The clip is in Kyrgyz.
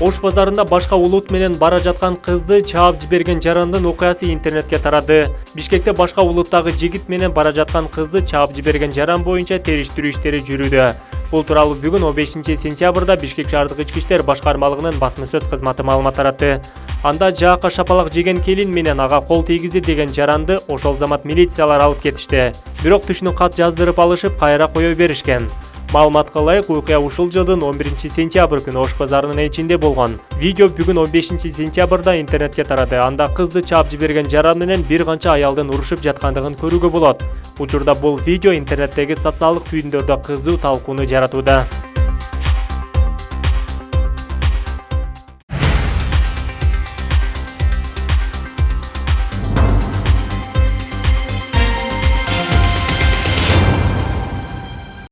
Ош базарында башка улут менен бара жаткан кызды чаап жиберген жарандын окуясы интернетке тарады. Бишкекте башка улуттагы жигит менен бара жаткан кызды чаап жиберген жаран боюнча териштирүү иштери жүрүүдө. Бул тууралуу бүгүн 15-сентябрда Бишкек шаардык ички иштер башкармалыгынын басма сөз кызматы маалымат таратты. Анда жаакка шапалак жеген келин менен ага кол тийгизди деген жаранды ошол замат милициялар алып кетишти. Бирок түшүнүк кат жаздырып алышып, кайра кое беришкен. Маалыматка ылайык, окуя ушул жылдын 11-сентябрь күнү Ош базарынын ичинде болгон. Видео бүгүн 15-сентябрда интернетке тарады. Анда кызды чаап жиберген жаран менен бир канча аялдын урушуп жаткандыгын көрүүгө болот. Учурда бул видео интернеттеги социалдык түйүндөрдө кызуу талкууну жаратууда.